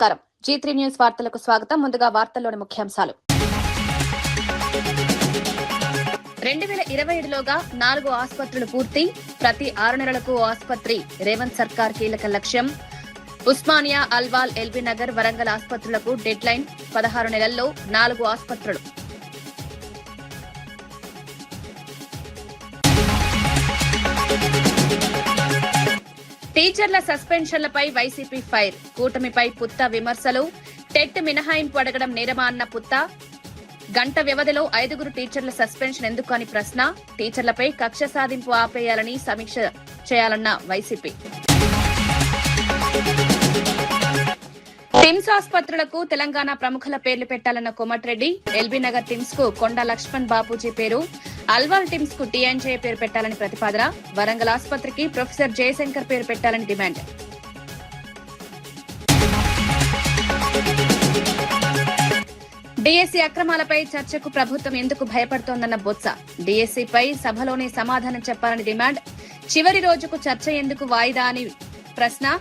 నమస్కారం. G3 news వార్తలకు స్వాగతం. ముందుగా వార్తల్లోని ముఖ్యాంశాలు. 2027లోగా 4 ఆసుపత్రులు పూర్తి. ప్రతి 6 నెలలకు ఆసుపత్రి. రేవంత్ సర్కార్ కీలక లక్ష్యం. ఉస్మానియా, అల్వాల్, ఎల్బీ నగర్, వరంగల్ ఆసుపత్రులకు డెడ్ లైన్. 16 నెలల్లో 4 ఆసుపత్రులు. టీచర్ల సస్పెన్షన్లపై వైసీపీ ఫైర్. కూటమిపై పుత్త విమర్శలు. టెట్ మినహాయింపు అడగడం నేరమా అన్న పుత్త. గంట వ్యవధిలో 5 టీచర్ల సస్పెన్షన్ ఎందుకు అని ప్రశ్న. టీచర్లపై కక్ష సాధింపు ఆపేయాలని సమీక్ష చేయాలన్న వైసీపీ. టిమ్స్ ఆసుపత్రులకు తెలంగాణ ప్రముఖుల పేర్లు పెట్టాలన్న కోమటిరెడ్డి. ఎల్బీ నగర్ టిమ్స్ కు కొండ లక్ష్మణ్ బాపూజీ పేరు, అల్వాల్ టిమ్స్ కు టీఎన్జే పేరు పెట్టాలని ప్రతిపాదన. వరంగల్ ఆసుపత్రికి ప్రొఫెసర్ జయశంకర్ పేరు పెట్టాలని డిమాండ్. డీఎస్సీ అక్రమాలపై చర్చకు ప్రభుత్వం ఎందుకు భయపడుతోందన్న బొత్స. డీఎస్సీపై సభలోనే సమాధానం చెప్పాలని డిమాండ్. చివరి రోజుకు చర్చ ఎందుకు వాయిదా అని ప్రశ్న.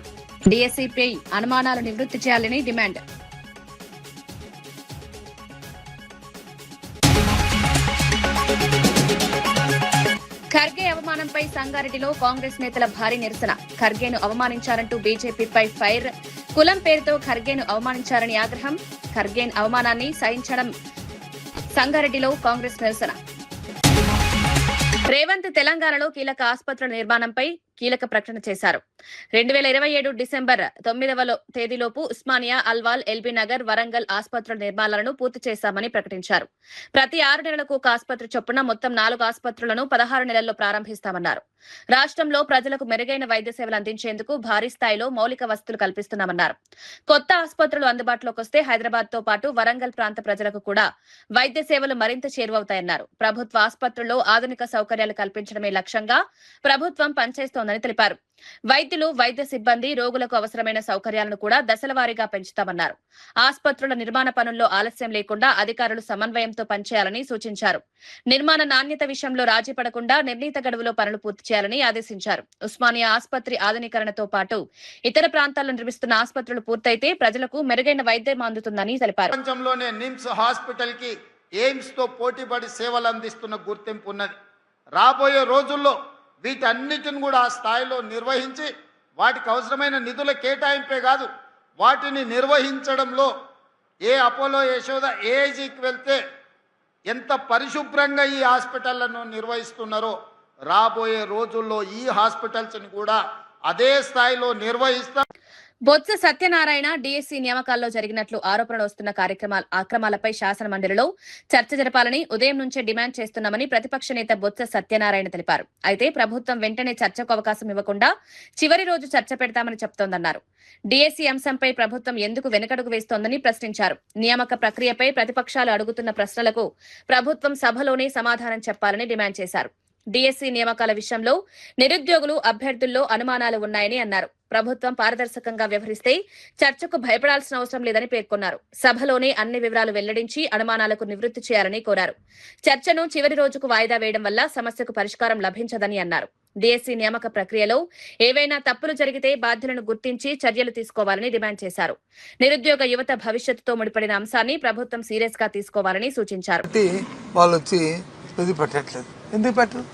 డీఎస్సీపై అనుమానాలు నివృత్తి చేయాలని డిమాండ్. ఖర్గే అవమానంపై సంగారెడ్డిలో కాంగ్రెస్ నేతల భారీ నిరసన. ఖర్గేను అవమానించారంటూ బీజేపీపై ఫైర్. కులం పేరుతో ఖర్గేను అవమానించారని ఆగ్రహం. ఖర్గేన్ అవమానాన్ని సహించడం. సంగారెడ్డిలో కాంగ్రెస్ నిరసన. రేవంత్ తెలంగాణలో కీలక ఆసుపత్రుల నిర్మాణంపై కీలక ప్రకటన చేశారు. 2027 డిసెంబర్ 9వ తేదీలోపు ఉస్మానియా, అల్వాల్, ఎల్బీ నగర్, వరంగల్ ఆసుపత్రుల నిర్మాణాలను పూర్తి చేశామని ప్రకటించారు. ప్రతి 6 నెలలకు ఒక ఆసుపత్రి చొప్పున మొత్తం 4 ఆసుపత్రులను 16 నెలల్లో ప్రారంభిస్తామన్నారు. రాష్ట్రంలో ప్రజలకు మెరుగైన వైద్య సేవలు అందించేందుకు భారీ స్థాయిలో మౌలిక వసతులు కల్పిస్తున్నామన్నారు. కొత్త ఆసుపత్రులు అందుబాటులోకి వస్తే హైదరాబాద్ తో పాటు వరంగల్ ప్రాంత ప్రజలకు కూడా వైద్య సేవలు మరింత చేరువవుతాయన్నారు. ప్రభుత్వ ఆసుపత్రుల్లో ఆధునిక సౌకర్యాలు కల్పించడమే లక్ష్యంగా ప్రభుత్వం పనిచేస్తోందని తెలిపారు. వైద్యులు, వైద్య సిబ్బంది, రోగులకు అవసరమైన సౌకర్యాలను కూడా దశలవారీగా పెంచుతామన్నారు. ఆసుపత్రుల నిర్మాణ పనుల్లో ఆలస్యం లేకుండా అధికారులు సమన్వయంతో పనిచేయాలని సూచించారు. నిర్మాణ నాణ్యత విషయంలో రాజీ పడకుండా నిర్ణీత గడువులో పనులు పూర్తి చేయాలని ఆదేశించారు. ఉస్మానియా ఆసుపత్రి ఆధునీకరణతో పాటు ఇతర ప్రాంతాల్లో నిర్మిస్తున్న ఆసుపత్రులు పూర్తయితే ప్రజలకు మెరుగైన వైద్యం అందుతుందని తెలిపారు. ప్రపంచంలోనే నిమ్స్ హాస్పిటల్ కి ఎయిమ్స్ తో పోటీపడి సేవలు అందిస్తున్న గుర్తింపు ఉన్నది. రాబోయే రోజుల్లో వీటన్నిటిని కూడా ఆ స్థాయిలో నిర్వహించి వాటికి అవసరమైన నిధుల కేటాయింపే కాదు, వాటిని నిర్వహించడంలో ఏ అపోలో, యశోద, ఏఐజీకి వెళ్తే ఎంత పరిశుభ్రంగా ఈ హాస్పిటళ్లను నిర్వహిస్తున్నారో రాబోయే రోజుల్లో ఈ హాస్పిటల్స్ని కూడా అదే స్థాయిలో నిర్వహిస్తాం. బొత్స సత్యనారాయణ డీఎస్సీ నియామకాల్లో జరిగినట్లు ఆరోపణలు వస్తున్న అక్రమాలపై శాసన మండలిలో చర్చ జరపాలని ఉదయం నుంచే డిమాండ్ చేస్తున్నామని ప్రతిపక్ష నేత బొత్స సత్యనారాయణ తెలిపారు. అయితే ప్రభుత్వం వెంటనే చర్చకు అవకాశం ఇవ్వకుండా చివరి రోజు చర్చ పెడతామని చెప్తోందన్నారు. డీఎస్సీ అంశంపై ప్రభుత్వం ఎందుకు వెనుకడుగు వేస్తోందని ప్రశ్నించారు. నియామక ప్రక్రియపై ప్రతిపక్షాలు అడుగుతున్న ప్రశ్నలకు ప్రభుత్వం సభలోనే సమాధానం చెప్పాలని డిమాండ్ చేశారు. డీఎస్సీ నియామకాల విషయంలో నిరుద్యోగులు, అభ్యర్థుల్లో అనుమానాలు ఉన్నాయని అన్నారు. ప్రభుత్వం పారదర్శకంగా వ్యవహరిస్తే చర్చకు భయపడాల్సిన అవసరం లేదని పేర్కొన్నారు. సభలోనే అన్ని వివరాలు వెల్లడించి అనుమానాలకు నివృత్తి చేయాలని కోరారు. చర్చను చివరి రోజుకు వాయిదా వేయడం వల్ల సమస్యకు పరిష్కారం లభించదని అన్నారు. డీఎస్సీ నియామక ప్రక్రియలో ఏవైనా తప్పులు జరిగితే బాధ్యులను గుర్తించి చర్యలు తీసుకోవాలని డిమాండ్ చేశారు. నిరుద్యోగ యువత భవిష్యత్తుతో ముడిపడిన అంశాన్ని ప్రభుత్వం సీరియస్ గా తీసుకోవాలని సూచించారు. ఎందుకు పెట్టరు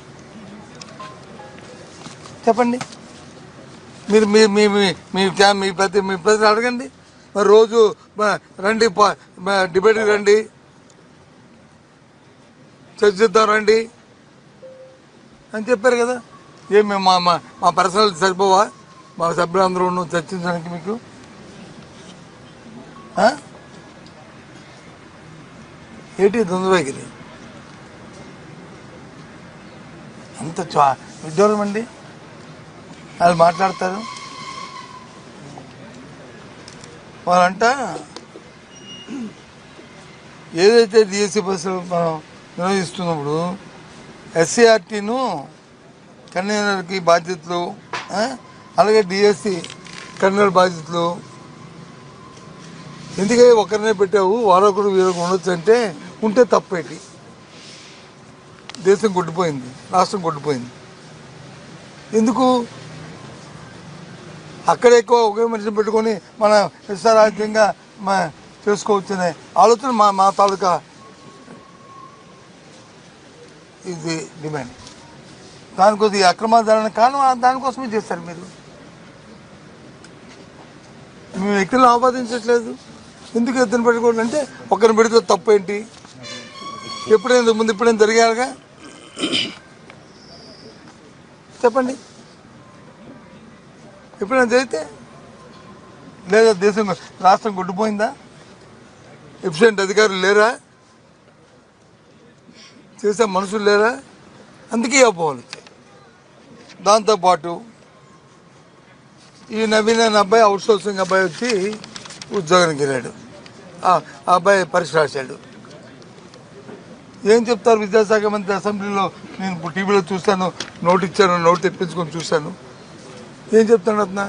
చెప్పండి. మీరు మీ ప్రతి అడగండి. మరి రోజు రండి, డిబేట్కి రండి, చర్చిద్దాం రండి అని చెప్పారు కదా. ఏం మేము మా పర్సనల్ సరిపోవా మా సభ్యులందరూ చర్చించడానికి? మీకు ఏంటి దొందరగిరి అంత విడ్డూరం అండి. వాళ్ళు మాట్లాడతారు. వాళ్ళంట ఏదైతే డిఎస్సీ బస్సులు మనం నిర్వహిస్తున్నప్పుడు ఎస్సీఆర్టీను కన్వీనర్కి బాధ్యతలు, అలాగే డిఎస్సీ కన్వీనర్ బాధ్యతలు ఎందుకే ఒకరినే పెట్టావు, వారొకరు వీరొకరు ఉండొచ్చు అంటే ఉంటే తప్పేటి. దేశం కొట్టిపోయింది, రాష్ట్రం కొట్టిపోయింది. ఎందుకు అక్కడే ఎక్కువ ఒకే మనిషిని పెట్టుకొని మన ఇష్టారాజ్యంగా చేసుకోవచ్చనే ఆలోచన మా తాలూకా ఇది డిమాండ్. దానికోసం ఈ అక్రమాధారణ కారణం దానికోసమే చేస్తారు. మీరు మేము వ్యక్తులను ఆపాదించట్లేదు. ఎందుకు ఎత్తున పెట్టుకోండి అంటే ఒకరిని పెడితే తప్పు ఏంటి? ఎప్పుడైనా ముందు ఎప్పుడైనా జరిగారుగా చెప్పండి. ఎప్పుడైనా జరిగితే లేదా దేశం రాష్ట్రం కొట్టుపోయిందా? ఎఫిషియెంట్ అధికారులు లేరా? చేసే మనుషులు లేరా? అందుకే అపోహలు వచ్చాయి. దాంతోపాటు ఈ నవీన్ అనే అబ్బాయి అవుట్ సోర్సింగ్ అబ్బాయి వచ్చి ఉద్యోగానికి వెళ్ళాడు. ఆ అబ్బాయి పరీక్ష రాశాడు. ఏం చెప్తారు విద్యాశాఖ మంత్రి అసెంబ్లీలో? నేను ఇప్పుడు టీవీలో చూస్తాను, నోటు ఇచ్చాను, నోటు తెప్పించుకొని చూశాను. ఏం చెప్తాడు అతను?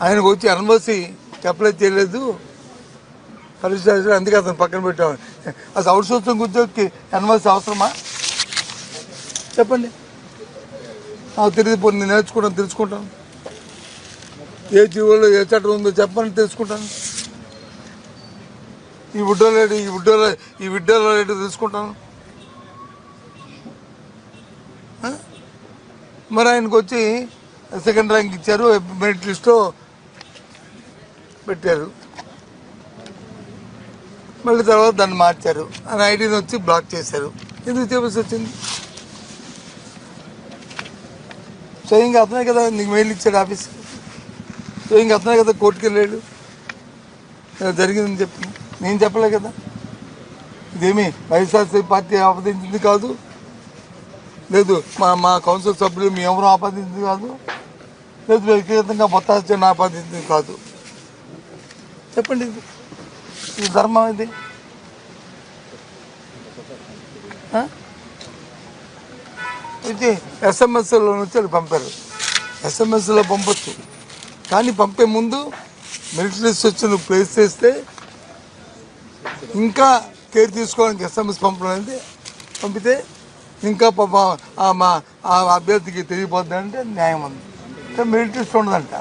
ఆయనకు వచ్చి ఎన్ఓసి అప్లై చేయలేదు, పరీక్ష రాశాడు, అందుకే అతను పక్కన పెట్టాము. అసలు అవుట్ సోర్సింగ్ ఉద్యోగికి ఎన్ఓసి అవసరమా చెప్పండి? తిరిగిపోయి నేను నేర్చుకుంటాను, తెలుసుకుంటాను. ఏ జీవోలో ఏ చట్టం ఉందో చెప్పని తెలుసుకుంటాను. ఈ విడ్డోలో రేటు తెలుసుకుంటాను. మరి ఆయనకు వచ్చి సెకండ్ ర్యాంక్ ఇచ్చారు, మెరిట్ లిస్ట్లో పెట్టారు. మళ్ళీ తర్వాత దాన్ని మార్చారు, ఆయన ఐడీని వచ్చి బ్లాక్ చేశారు. ఎందుకు చెప్పాల్సి వచ్చింది? స్వయంగా అతనే కదా నీకు మెయిల్ ఇచ్చాడు ఆఫీస్కి, స్వయంగా అతనే కదా కోర్టుకు వెళ్ళాడు. జరిగిందని చెప్పి నేను చెప్పలే కదా. ఇదేమి వైఎస్ఆర్సీపీ పార్టీ ఆపాదించింది కాదు, లేదు మా కౌన్సిల్ సభ్యులు మీ ఎవరు ఆపాదించింది కాదు, లేదు వ్యక్తిగతంగా మొత్తాన్ని ఆపాదించింది కాదు. చెప్పండి, ఇది ధర్మం. ఇది అయితే ఎస్ఎంఎస్లో నుంచి వాళ్ళు పంపారు. ఎస్ఎంఎస్లో పంపచ్చు, కానీ పంపే ముందు మెరిట్ లిస్ట్ వచ్చి నువ్వు ప్లేస్ చేస్తే ఇంకా కేర్ తీసుకోవడానికి ఎస్ఎంఎస్ పంపడం అనేది పంపితే ఇంకా ఆ అభ్యర్థికి తెలియపోద్ది అంటే న్యాయం ఉంది. మెరిట్ లిస్ట్ ఉండదంట.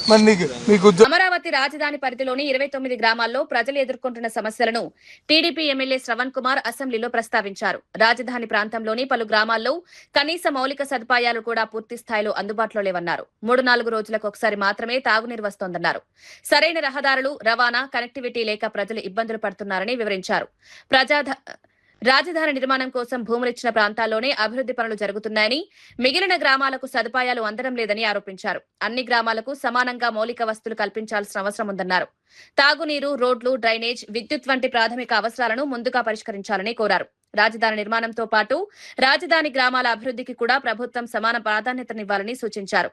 మరి నీకు అమరావతి రాజధాని పరిధిలోని 29 గ్రామాల్లో ప్రజలు ఎదుర్కొంటున్న సమస్యలను టీడీపీ ఎమ్మెల్యే శ్రవణ్ కుమార్ అసెంబ్లీలో ప్రస్తావించారు. రాజధాని ప్రాంతంలోని పలు గ్రామాల్లో కనీస మౌలిక సదుపాయాలు కూడా పూర్తి స్థాయిలో అందుబాటులో లేవన్నారు. 3-4 రోజులకు ఒకసారి మాత్రమే తాగునీరు వస్తోందన్నారు. సరైన రహదారులు, రవాణా, కనెక్టివిటీ లేక ప్రజలు ఇబ్బందులు పడుతున్నారని వివరించారు. రాజధాని నిర్మాణం కోసం భూములిచ్చిన ప్రాంతాల్లోనే అభివృద్ధి పనులు జరుగుతున్నాయని, మిగిలిన గ్రామాలకు సదుపాయాలు అందడం లేదని ఆరోపించారు. అన్ని గ్రామాలకు సమానంగా మౌలిక వసతులు కల్పించాల్సిన అవసరం ఉందన్నారు. తాగునీరు, రోడ్లు, డ్రైనేజ్, విద్యుత్ వంటి ప్రాథమిక అవసరాలను ముందుగా పరిష్కరించాలని కోరారు. రాజధాని నిర్మాణంతో పాటు రాజధాని గ్రామాల అభివృద్ధికి కూడా ప్రభుత్వం సమాన ప్రాధాన్యతనివ్వాలని సూచించారు.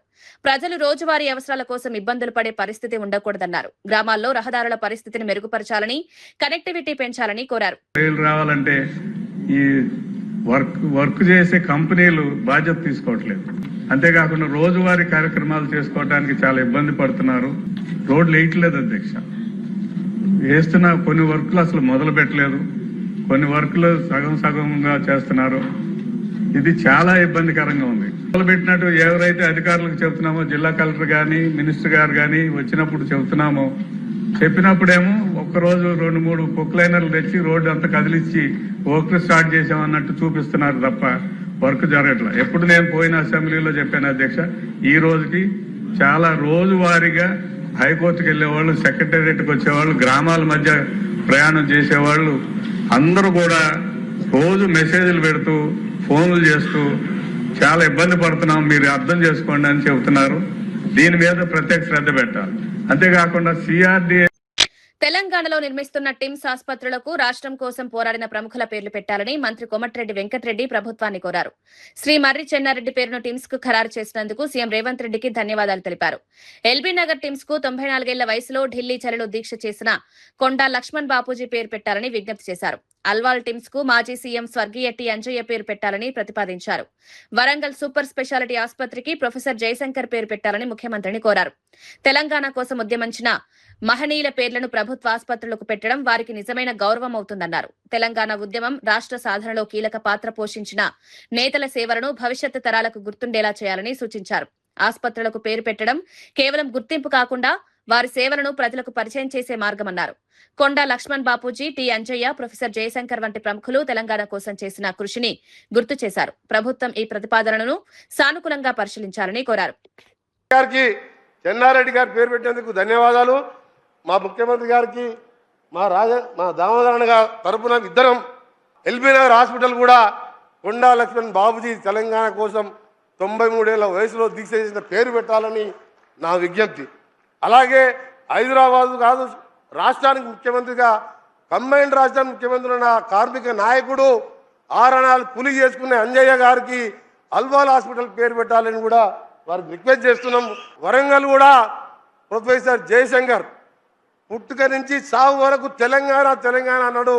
ప్రజలు రోజువారీ అవసరాల కోసం ఇబ్బందులు పడే పరిస్థితి ఉండకూడదన్నారు. గ్రామాల్లో రహదారుల పరిస్థితిని మెరుగుపరచాలని, కనెక్టివిటీ పెంచాలని కోరారు. రావాలంటే ఈ వర్క్ చేసే కంపెనీలు బాధ్యత తీసుకోవట్లేదు. అంతేకాకుండా రోజువారీ కార్యక్రమాలు చేసుకోవడానికి చాలా ఇబ్బంది పడుతున్నారు. రోడ్లు వేయట్లేదు అధ్యక్ష, వేస్తున్న కొన్ని వర్కులు అసలు మొదలు పెట్టలేదు, కొన్ని వర్కులు సగంగా చేస్తున్నారు. ఇది చాలా ఇబ్బందికరంగా ఉంది. మొదలు పెట్టినట్టు ఎవరైతే అధికారులకు చెబుతున్నామో, జిల్లా కలెక్టర్ గాని మినిస్టర్ గారు గాని వచ్చినప్పుడు చెబుతున్నామో, చెప్పినప్పుడేమో ఒక్కరోజు 2-3 పొక్లైనర్లు తెచ్చి రోడ్డు అంతా కదిలిచ్చి వర్క్ స్టార్ట్ చేసామన్నట్టు చూపిస్తున్నారు తప్ప వర్క్ జరగట్లా. ఎప్పుడు నేను పోయిన అసెంబ్లీలో చెప్పాను అధ్యక్ష, ఈ రోజుకి చాలా రోజువారీగా హైకోర్టుకు వెళ్ళేవాళ్ళు, సెక్రటేరియట్కి వచ్చేవాళ్ళు, గ్రామాల మధ్య ప్రయాణం చేసేవాళ్ళు అందరూ కూడా రోజు మెసేజ్లు పెడుతూ, ఫోన్లు చేస్తూ చాలా ఇబ్బంది పడుతున్నాం, మీరు అర్థం చేసుకోండి అని చెబుతున్నారు. దీని మీద ప్రత్యేక శ్రద్ధ పెట్టాలి. అంతేకాకుండా సిఆర్డీఏ తెలంగాణలో నిర్మిస్తున్న టిమ్స్ ఆసుపత్రులకు రాష్ట్రం కోసం పోరాడిన ప్రముఖుల పేర్లు పెట్టాలని మంత్రి కోమటిరెడ్డి వెంకటరెడ్డి ప్రభుత్వాన్ని కోరారు. శ్రీ మర్రి చెన్నారెడ్డి పేరును టిమ్స్ కు ఖరారు చేసినందుకు సీఎం రేవంత్ రెడ్డికి ధన్యవాదాలు తెలిపారు. ఎల్బీ నగర్ టిమ్స్ కు 94 ఏళ్ల వయసులో ఢిల్లీ చలిలో దీక్ష చేసిన కొండా లక్ష్మణ్ బాపూజీ పేరు పెట్టాలని విజ్ఞప్తి చేశారు. అల్వాల్ టీమ్స్ కు మాజీ సీఎం స్వర్గీయ టి అంజయ్య పేరు పెట్టాలని ప్రతిపాదించారు. వరంగల్ సూపర్ స్పెషాలిటీ ఆసుపత్రికి ప్రొఫెసర్ జయశంకర్ పేరు పెట్టాలని ముఖ్యమంత్రిని కోరారు. తెలంగాణ కోసం ఉద్యమించిన మహనీయుల పేర్లను ప్రభుత్వ ఆసుపత్రులకు పెట్టడం వారికి నిజమైన గౌరవం అవుతుందన్నారు. తెలంగాణ ఉద్యమం రాష్ట్ర సాధనలో కీలక పాత్ర పోషించిన నేతల సేవలను భవిష్యత్తు తరాలకు గుర్తుండేలా చేయాలని సూచించారు. ఆసుపత్రులకు పేరు పెట్టడం కేవలం గుర్తింపు కాకుండా వారి సేవలను ప్రజలకు పరిచయం చేసే మార్గమన్నారు. కొండా లక్ష్మణ్ బాపూజీ, టి అంజయ్య, ప్రొఫెసర్ జయశంకర్ వంటి ప్రముఖులు తెలంగాణ కోసం చేసిన కృషిని గుర్తు చేశారు. ప్రభుత్వం ఈ ప్రతిపాదనను సానుకూలంగా పరిశీలించాలని కోరారు. చెన్నారెడ్డి గారి పేరు పెట్టేందుకు ధన్యవాదాలు. మా ముఖ్యమంత్రి గారికి మా దామోదరణ గారి తరపున ఇద్దరం ఎల్బీ నగర్ హాస్పిటల్ కూడా కొండా లక్ష్మణ్ బాబుజీ తెలంగాణ కోసం 93 ఏళ్ల వయసులో దీక్ష చేసిన పేరు పెట్టాలని నా విజ్ఞప్తి. అలాగే హైదరాబాద్ కాదు రాష్ట్రానికి ముఖ్యమంత్రిగా కంబైన్డ్ రాష్ట్రానికి ముఖ్యమంత్రి ఉన్న కార్మిక నాయకుడు ఆరణాలు పులి చేసుకునే అంజయ్య గారికి అల్వాల్ హాస్పిటల్ పేరు పెట్టాలని కూడా వారికి రిక్వెస్ట్ చేస్తున్నాం. వరంగల్ కూడా ప్రొఫెసర్ జయశంకర్ పుట్టుక నుంచి సాగు వరకు తెలంగాణ తెలంగాణ అన్నాడు.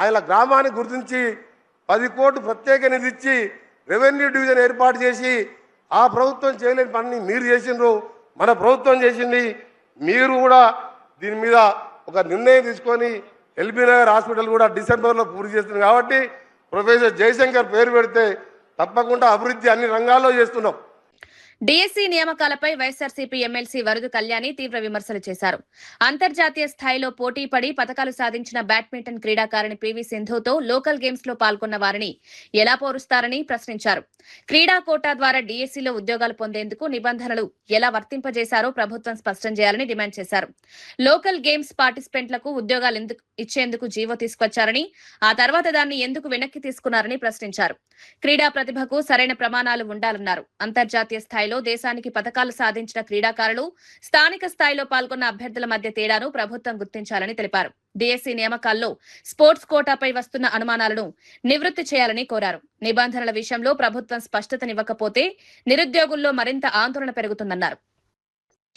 ఆయన గ్రామాన్ని గుర్తించి 10 కోట్లు ప్రత్యేక నిధి ఇచ్చి రెవెన్యూ డివిజన్ ఏర్పాటు చేసి ఆ ప్రభుత్వం చేయలేని పని మీరు చేసిండ్రు, మన ప్రభుత్వం చేసింది. మీరు కూడా దీని మీద ఒక నిర్ణయం తీసుకొని ఎల్బీ నగర్ హాస్పిటల్ కూడా డిసెంబర్లో పూర్తి చేస్తుంది కాబట్టి ప్రొఫెసర్ జయశంకర్ పేరు పెడితే తప్పకుండా అభివృద్ధి అన్ని రంగాల్లో చేస్తున్నాం. డిఎస్సీ నియామకాలపై వైఎస్ఆర్సీపీ ఎమ్మెల్సీ వరదు కళ్యాణి తీవ్ర విమర్శలు చేశారు. అంతర్జాతీయ స్థాయిలో పోటీ పడి పతకాలు సాధించిన బ్యాడ్మింటన్ క్రీడాకారిణి పీవీ సింధుతో లోకల్ గేమ్స్ లో పాల్గొన్న వారిని ఎలా పోరుస్తారని ప్రశ్నించారు. క్రీడా కోటా ద్వారా డిఎస్సీలో ఉద్యోగాలు పొందేందుకు నిబంధనలు ఎలా వర్తింపజేశారో ప్రభుత్వం స్పష్టం చేయాలని డిమాండ్ చేశారు. లోకల్ గేమ్స్ పార్టిసిపెంట్లకు ఉద్యోగాలు ఇచ్చేందుకు జీవో తీసుకొచ్చారని, ఆ తర్వాత దాన్ని ఎందుకు వెనక్కి తీసుకున్నారని ప్రశ్నించారు. క్రీడా ప్రతిభకు సరైన ప్రమాణాలు ఉండాలన్నారు. అంతర్జాతీయ స్థాయిలో దేశానికి పతకాలు సాధించిన క్రీడాకారులు స్థానిక స్థాయిలో పాల్గొన్న అభ్యర్థుల మధ్య తేడాను ప్రభుత్వం గుర్తించాలని తెలిపారు. డిఎస్సీ నియామకాల్లో స్పోర్ట్స్ కోటాపై వస్తున్న అనుమానాలను నివృత్తి చేయాలని కోరారు. నిబంధనల విషయంలో ప్రభుత్వం స్పష్టతనివ్వకపోతే నిరుద్యోగుల్లో మరింత ఆందోళన పెరుగుతుందన్నారు.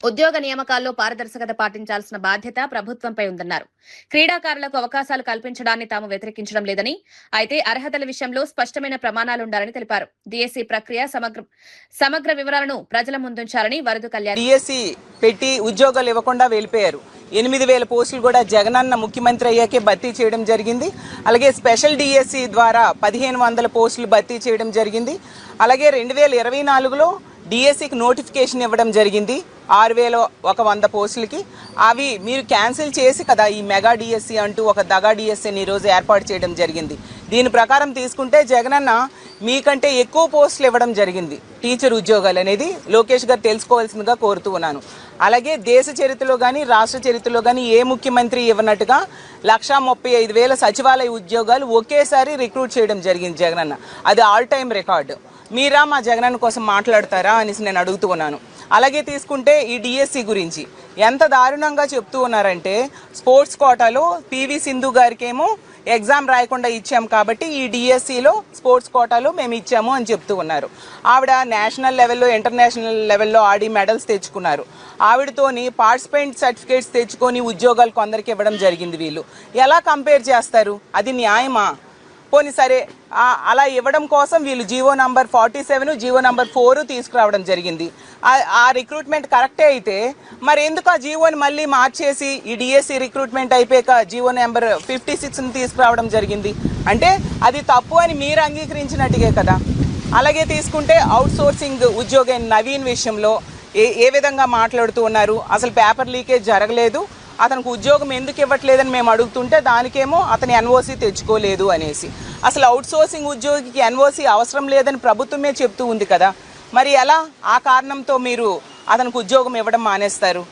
ఉద్యోగ నియామకాల్లో పారదర్శకత పాటించాల్సిన బాధ్యత ప్రభుత్వంపై ఉందన్నారు. క్రీడాకారులకు అవకాశాలు కల్పించడాన్ని తాము వ్యతిరేకించడం లేదని, అయితే అర్హతల విషయంలో స్పష్టమైన ప్రమాణాలుండాలని తెలిపారు. డిఎస్సీ ప్రక్రియ సమగ్ర వివరాలను ప్రజల ముందుంచాలని వరదు కళ్యాణ్. డిఎస్సీ పెట్టి ఉద్యోగాలు ఇవ్వకుండా వెళ్ళిపోయారు. 8,000 పోస్టులు కూడా జగనన్న ముఖ్యమంత్రి అయ్యాకే భర్తీ చేయడం జరిగింది. అలాగే స్పెషల్ డిఎస్సీ ద్వారా 1,500 పోస్టులు భర్తీ చేయడం జరిగింది. అలాగే 2024లో డిఎస్సీకి నోటిఫికేషన్ ఇవ్వడం జరిగింది 6,100 పోస్టులకి. అవి మీరు క్యాన్సిల్ చేసి కదా ఈ మెగా డిఎస్సీ అంటూ ఒక దగా డిఎస్సీని ఈరోజు ఏర్పాటు చేయడం జరిగింది. దీని ప్రకారం తీసుకుంటే జగనన్న మీకంటే ఎక్కువ పోస్టులు ఇవ్వడం జరిగింది. టీచర్ ఉద్యోగాలు అనేది లోకేష్ గారు తెలుసుకోవాల్సిందిగా కోరుతూ ఉన్నాను. అలాగే దేశ చరిత్రలో కానీ రాష్ట్ర చరిత్రలో కానీ ఏ ముఖ్యమంత్రి ఇవ్వనట్టుగా 135,000 సచివాలయ ఉద్యోగాలు ఒకేసారి రిక్రూట్ చేయడం జరిగింది జగనన్న. అది ఆల్ టైమ్ రికార్డు. మీరా మా జగనన్న కోసం మాట్లాడతారా అనేసి నేను అడుగుతూ ఉన్నాను. అలాగే తీసుకుంటే ఈ డిఎస్సీ గురించి ఎంత దారుణంగా చెప్తూ ఉన్నారంటే, స్పోర్ట్స్ కోటాలో పీవీ సింధు గారికేమో ఎగ్జామ్ రాయకుండా ఇచ్చాం కాబట్టి ఈ డిఎస్సీలో స్పోర్ట్స్ కోటాలో మేము ఇచ్చాము అని చెప్తూ ఉన్నారు. ఆవిడ నేషనల్ లెవెల్లో ఇంటర్నేషనల్ లెవెల్లో ఆడి మెడల్స్ తెచ్చుకున్నారు. ఆవిడతోని పార్టిసిపెంట్ సర్టిఫికేట్స్ తెచ్చుకొని ఉద్యోగాలు కొందరికి ఇవ్వడం జరిగింది. వీళ్ళు ఎలా కంపేర్ చేస్తారు? అది న్యాయమా? పోనీ సరే, అలా ఇవ్వడం కోసం వీళ్ళు జీవో నంబర్ 47, జీవో నంబర్ 4 తీసుకురావడం జరిగింది. ఆ రిక్రూట్మెంట్ కరెక్టే అయితే మరి ఎందుకు ఆ జీవోని మళ్ళీ మార్చేసి ఈ డిఎస్సీ రిక్రూట్మెంట్ అయిపోయాక జీవో నెంబర్ 56ని తీసుకురావడం జరిగింది? అంటే అది తప్పు అని మీరు అంగీకరించినట్టుగే కదా. అలాగే తీసుకుంటే అవుట్ సోర్సింగ్ ఉద్యోగం నవీన్ విషయంలో ఏ విధంగా మాట్లాడుతూ ఉన్నారు? అసలు పేపర్ లీకేజ్ జరగలేదు, అతనికి ఉద్యోగం ఎందుకు ఇవ్వట్లేదని మేము అడుగుతుంటే దానికేమో అతని ఎన్ఓసి తెచ్చుకోలేదు అనేసి. అసలు అవుట్ సోర్సింగ్ ఉద్యోగికి ఎన్ఓసి అవసరం లేదని ప్రభుత్వమే చెప్తూ ఉంది కదా. మరి ఎలా ఆ కారణంతో మీరు అతనికి ఉద్యోగం ఇవ్వడం మానేస్తారు?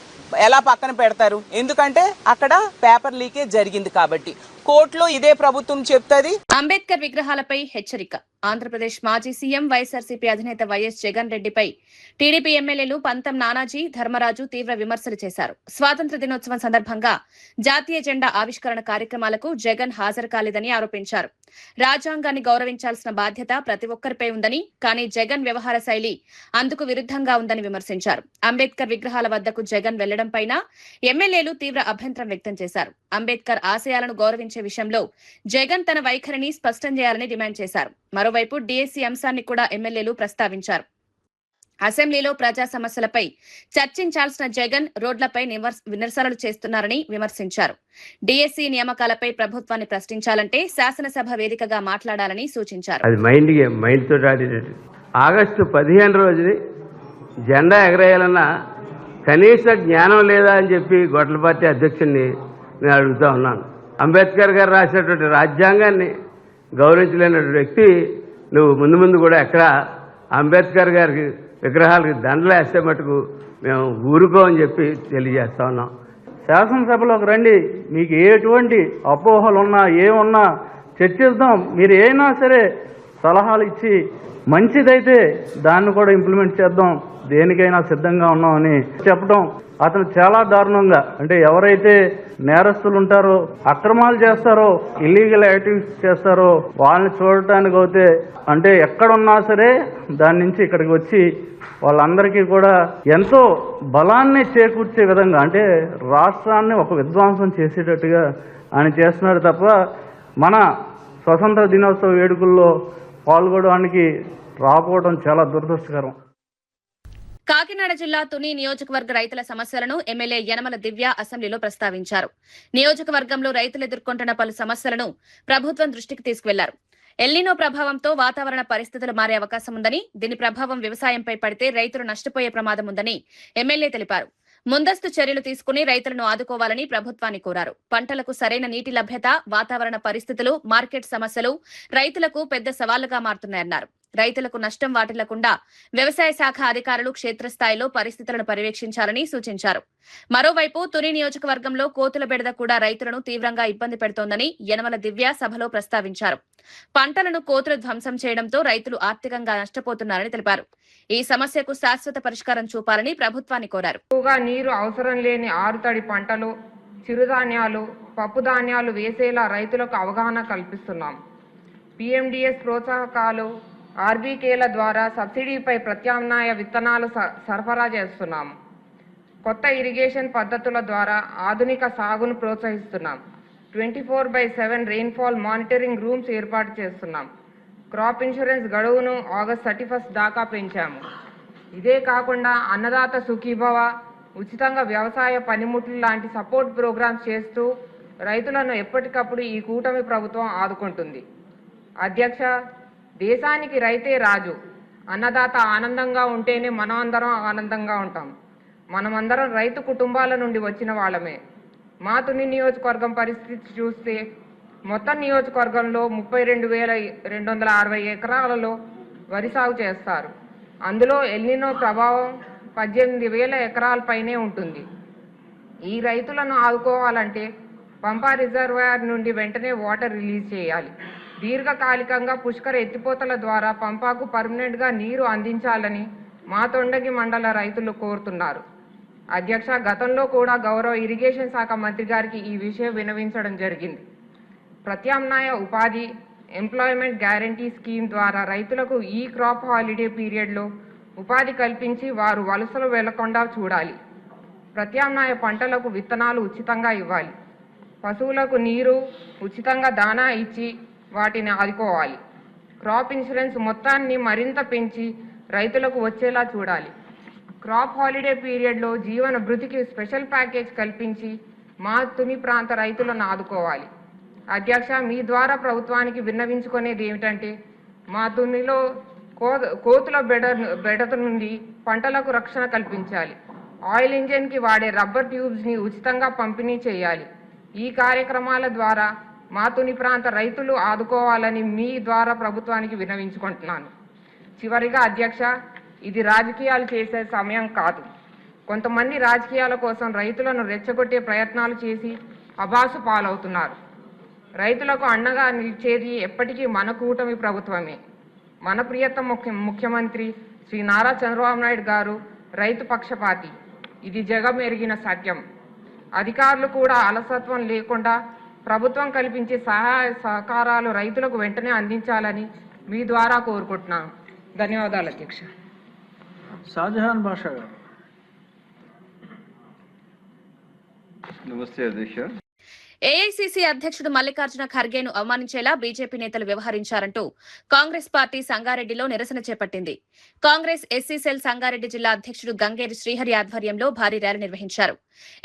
ఎలా పక్కన పెడతారు? ఎందుకంటే అక్కడ పేపర్ లీకేజ్ జరిగింది కాబట్టి. కోర్టులో ఇదే ప్రభుత్వం చెప్తుంది. అంబేద్కర్ విగ్రహాలపై హెచ్చరిక. ఆంధ్రప్రదేశ్ మాజీ సీఎం వైఎస్ఆర్సీపీ అధినేత వైఎస్ జగన్ రెడ్డిపై టీడీపీ ఎమ్మెల్యేలు పంతం నానాజీ, ధర్మరాజు తీవ్ర విమర్శలు చేశారు. స్వాతంత్ర దినోత్సవం సందర్భంగా జాతీయ జెండా ఆవిష్కరణ కార్యక్రమాలకు జగన్ హాజరు కాలేదని ఆరోపించారు. రాజ్యాంగాన్ని గౌరవించాల్సిన బాధ్యత ప్రతి ఒక్కరిపై ఉందని, కానీ జగన్ వ్యవహార శైలి అందుకు విరుద్ధంగా ఉందని విమర్శించారు. అంబేద్కర్ విగ్రహాల వద్దకు జగన్ వెళ్లడంపైన ఎమ్మెల్యేలు తీవ్ర అభ్యంతరం వ్యక్తం చేశారు. అంబేద్కర్ ఆశయాలను గౌరవించే విషయంలో జగన్ తన వైఖరిని స్పష్టం చేయాలని డిమాండ్ చేశారు. మరోవైపు డీఎస్సీ అంశాన్ని కూడా ఎమ్మెల్యేలు ప్రస్తావించారు. అసెంబ్లీలో ప్రజా సమస్యలపై చర్చించాల్సిన జగన్ రోడ్లపై నిరసనలు చేస్తున్నారని విమర్శించారు. డీఎస్సీ నియామకాలపై ప్రభుత్వాన్ని ప్రశ్నించాలంటే శాసనసభ వేదికగా మాట్లాడాలని సూచించారు. అది మైండ్ తో ఆగస్టు 15 రోజుని జెండా ఎగరేయాలన్న కనీస జ్ఞానం లేదా అని చెప్పి గొడ్ల పార్టీ అధ్యక్షుడిని నేను అడుగుతా ఉన్నాను. అంబేద్కర్ గారు రాసినటువంటి రాజ్యాంగాన్ని గౌరవించలేని వ్యక్తి నువ్వు ముందు కూడా ఎక్కడ అంబేద్కర్ గారికి విగ్రహాలకి దండలు వేస్తే మటుకు మేము ఊరుకోమని చెప్పి తెలియజేస్తా ఉన్నాం. శాసనసభలోకి రండి, మీకు ఎటువంటి అపోహలు ఉన్నా ఏమున్నా చర్చిద్దాం. మీరు ఏమైనా సరే సలహాలు ఇచ్చి మంచిదైతే దాన్ని కూడా ఇంప్లిమెంట్ చేద్దాం, దేనికైనా సిద్ధంగా ఉన్నామని చెప్పడం అతను చాలా దారుణంగా, అంటే ఎవరైతే నేరస్తులు ఉంటారో, అక్రమాలు చేస్తారో, ఇల్లీగల్ యాక్టివిటీస్ చేస్తారో వాళ్ళని చూడటానికి అయితే అంటే ఎక్కడున్నా సరే దాని నుంచి ఇక్కడికి వచ్చి వాళ్ళందరికీ కూడా ఎంతో బలాన్ని చేకూర్చే విధంగా, అంటే రాష్ట్రాన్ని ఒక విధ్వంసం చేసేటట్టుగా ఆయన చేస్తున్నారు తప్ప మన స్వతంత్ర దినోత్సవ వేడుకల్లో పాల్గొనడానికి రాకపోవడం చాలా దురదృష్టకరం. కాకినాడ జిల్లా తుని నియోజకవర్గ రైతుల సమస్యలను ఎమ్మెల్యే యనమల దివ్య అసెంబ్లీలో ప్రస్తావించారు. నియోజకవర్గంలో రైతులు ఎదుర్కొంటున్న పలు సమస్యలను ప్రభుత్వం దృష్టికి తీసుకువెళ్లారు. ఎల్నినో ప్రభావంతో వాతావరణ పరిస్థితులు మారే అవకాశం ఉందని, దీని ప్రభావం వ్యవసాయంపై పడితే రైతులు నష్టపోయే ప్రమాదం ఉందని ఎమ్మెల్యే తెలిపారు. ముందస్తు చర్యలు తీసుకుని రైతులను ఆదుకోవాలని ప్రభుత్వాన్ని కోరారు. పంటలకు సరైన నీటి లభ్యత, వాతావరణ పరిస్థితులు, మార్కెట్ సమస్యలు రైతులకు పెద్ద సవాళ్లుగా మారుతున్నాయన్నారు. రైతులకు నష్టం వాటిల్లకుండా వ్యవసాయ శాఖ అధికారులు క్షేత్రస్థాయిలో పరిస్థితులను పర్యవేక్షించాలని సూచించారు. మరోవైపు తుని నియోజకవర్గంలో కోతుల బెడద కూడా రైతులను తీవ్రంగా ఇబ్బంది పెడుతోందని యనమల దివ్య సభలో ప్రస్తావించారు. పంటలను కోతులు ధ్వంసం చేయడంతో రైతులు ఆర్థికంగా నష్టపోతున్నారని తెలిపారు. ఈ సమస్యకు శాశ్వత పరిష్కారం చూపాలని ప్రభుత్వాన్ని కోరారు. ఎక్కువగా నీరు అవసరం లేని ఆరుతడి పంటలు, చిరుధాన్యాలు, పప్పు ధాన్యాలు వేసేలా రైతులకు అవగాహన కల్పిస్తున్నాం. PMDS ప్రోత్సాహకాలు, RBKల ద్వారా సబ్సిడీపై ప్రత్యామ్నాయ విత్తనాలు సరఫరా చేస్తున్నాం. కొత్త ఇరిగేషన్ పద్ధతుల ద్వారా ఆధునిక సాగును ప్రోత్సహిస్తున్నాం. 24/7 రెయిన్ఫాల్ మానిటరింగ్ రూమ్స్ ఏర్పాటు చేస్తున్నాం. క్రాప్ ఇన్సూరెన్స్ గడువును ఆగస్ట్ 31 దాకా పెంచాము. ఇదే కాకుండా అన్నదాత సుఖీభవ, ఉచితంగా వ్యవసాయ పనిముట్లు లాంటి సపోర్ట్ ప్రోగ్రామ్స్ చేస్తూ రైతులను ఎప్పటికప్పుడు ఈ కూటమి ప్రభుత్వం ఆదుకుంటుంది. అధ్యక్ష, దేశానికి రైతే రాజు. అన్నదాత ఆనందంగా ఉంటేనే మనం అందరం ఆనందంగా ఉంటాం. మనమందరం రైతు కుటుంబాల నుండి వచ్చిన వాళ్ళమే. మా తుని నియోజకవర్గం పరిస్థితి చూస్తే మొత్తం నియోజకవర్గంలో 32,260 ఎకరాలలో వరి సాగు చేస్తారు. అందులో ఎల్నినో ప్రభావం 18,000 ఎకరాలపైనే ఉంటుంది. ఈ రైతులను ఆదుకోవాలంటే పంపా రిజర్వాయర్ నుండి వెంటనే వాటర్ రిలీజ్ చేయాలి. దీర్ఘకాలికంగా పుష్కర ఎత్తిపోతల ద్వారా పంపాకు పర్మనెంట్గా నీరు అందించాలని మా తొండగి మండల రైతులు కోరుతున్నారు. అధ్యక్ష, గతంలో కూడా గౌరవ ఇరిగేషన్ శాఖ మంత్రి గారికి ఈ విషయం వినవించడం జరిగింది. ప్రత్యామ్నాయ ఉపాధి, ఎంప్లాయ్మెంట్ గ్యారంటీ స్కీమ్ ద్వారా రైతులకు ఈ క్రాప్ హాలిడే పీరియడ్లో ఉపాధి కల్పించి వారు వలసలు వెళ్లకుండా చూడాలి. ప్రత్యామ్నాయ పంటలకు విత్తనాలు ఉచితంగా ఇవ్వాలి. పశువులకు నీరు, ఉచితంగా దానా ఇచ్చి వాటిని ఆదుకోవాలి. క్రాప్ ఇన్సూరెన్స్ మొత్తాన్ని మరింత పెంచి రైతులకు వచ్చేలా చూడాలి. క్రాప్ హాలిడే పీరియడ్లో జీవన భృతికి స్పెషల్ ప్యాకేజ్ కల్పించి మా తుని ప్రాంత రైతులను ఆదుకోవాలి. అధ్యక్ష, మీ ద్వారా ప్రభుత్వానికి విన్నవించుకునేది ఏమిటంటే మా తునిలో కోతుల బెడత నుండి పంటలకు రక్షణ కల్పించాలి. ఆయిల్ ఇంజిన్కి వాడే రబ్బర్ ట్యూబ్స్ని ఉచితంగా పంపిణీ చేయాలి. ఈ కార్యక్రమాల ద్వారా మా తుని ప్రాంత రైతులు ఆదుకోవాలని మీ ద్వారా ప్రభుత్వానికి విన్నవించుకుంటున్నాను. చివరిగా అధ్యక్ష, ఇది రాజకీయాలు చేసే సమయం కాదు. కొంతమంది రాజకీయాల కోసం రైతులను రెచ్చగొట్టే ప్రయత్నాలు చేసి అబాసు పాలవుతున్నారు. రైతులకు అండగా నిలిచేది ఎప్పటికీ మన కూటమి ప్రభుత్వమే. మన ప్రియతమ ముఖ్యమంత్రి శ్రీ నారా చంద్రబాబు నాయుడు గారు రైతు పక్షపాతి. ఇది జగమెరిగిన సత్యం. అధికారులు కూడా అలసత్వం లేకుండా ప్రభుత్వం కల్పించే సహాయ సహకారాలు రైతులకు వెంటనే అందించాలని మీ ద్వారా కోరుకుంటున్నాను. ధన్యవాదాలు అధ్యక్ష. షాజహాన్ బాషా గారు. నమస్తే అధ్యక్ష. ఏఐసీసీ అధ్యక్షుడు మల్లికార్జున ఖర్గేను అవమానించేలా బీజేపీ నేతలు వ్యవహరించారంటూ కాంగ్రెస్ పార్టీ సంగారెడ్డిలో నిరసన చేపట్టింది. కాంగ్రెస్ ఎస్సీ సెల్ సంగారెడ్డి జిల్లా అధ్యక్షుడు గంగేరి శ్రీహరి ఆధ్వర్యంలో భారీ ర్యాలీ నిర్వహించారు.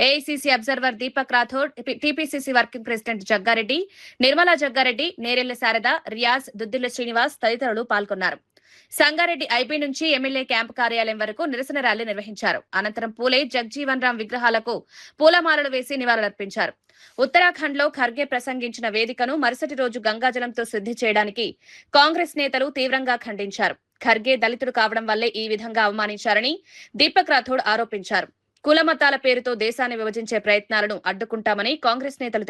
AICC observer Deepak Rathod, TPCC working president Jaggareddy, Nirmala Jaggareddy, Nerella Sharada, Riyaz, Duddilla Srinivas తదితరులు పాల్గొన్నారు. సంగారెడ్డి ఐబీ నుంచి ఎమ్మెల్యే క్యాంపు కార్యాలయం వరకు నిరసన ర్యాలీ నిర్వహించారు. అనంతరం పూలే, జగ్జీవన్ రామ్ విగ్రహాలకు పూలమాలలు వేసి నివాళులర్పించారు. ఉత్తరాఖండ్ లో ఖర్గే ప్రసంగించిన వేదికను మరుసటి రోజు గంగాజలంతో శుద్ధి చేయడానికి కాంగ్రెస్ నేతలు తీవ్రంగా ఖండించారు. ఖర్గే దళితుడు కావడం వల్లే ఈ విధంగా అవమానించారని దీపక్ రాథోడ్ ఆరోపించారు. కుల మతాల పేరుతో దేశాన్ని విభజించే ప్రయత్నాలను అడ్డుకుంటామని కాంగ్రెస్ నేతలు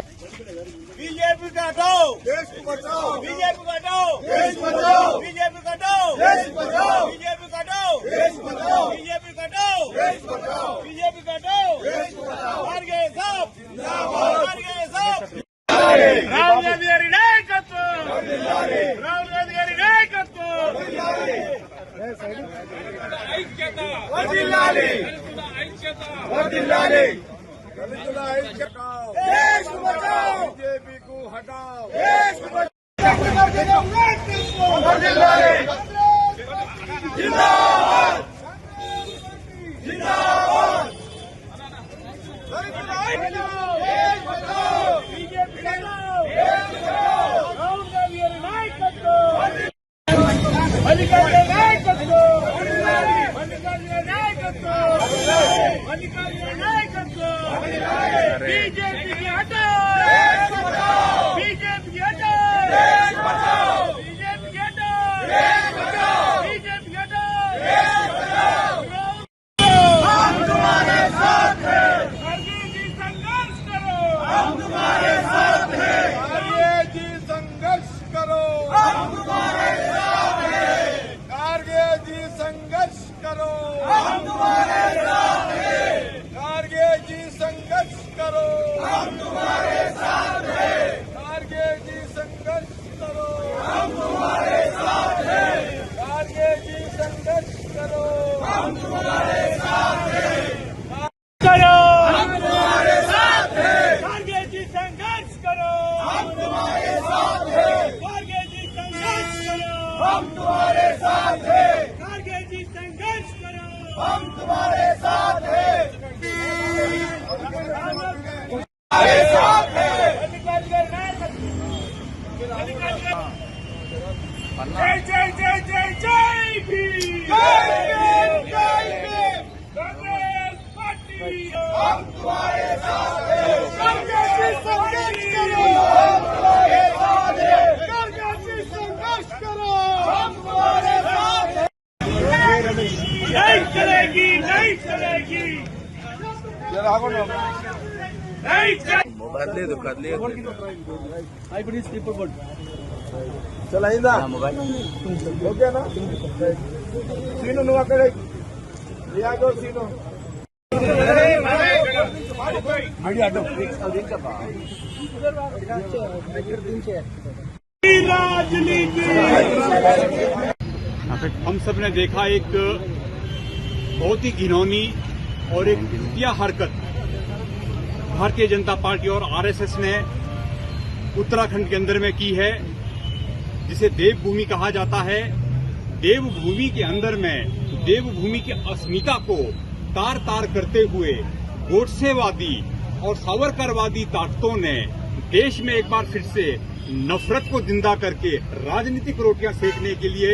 चल अయిందా ఓకేనా సీను నువ్వు అక్కడ రియాజో సీను మీడియా అడ్డం हम सब ने देखा एक बहुत ही घिनौनी और एक घटिया हरकत भारतीय जनता पार्टी और आरएसएस ने उत्तराखंड के अंदर में की है, जिसे देवभूमि कहा जाता है। देवभूमि के अंदर में देवभूमि की अस्मिता को तार तार करते हुए गोडसेवादी और सावरकरवादी ताकतों ने देश में एक बार फिर से नफरत को जिंदा करके राजनीतिक रोटियां सेकने के लिए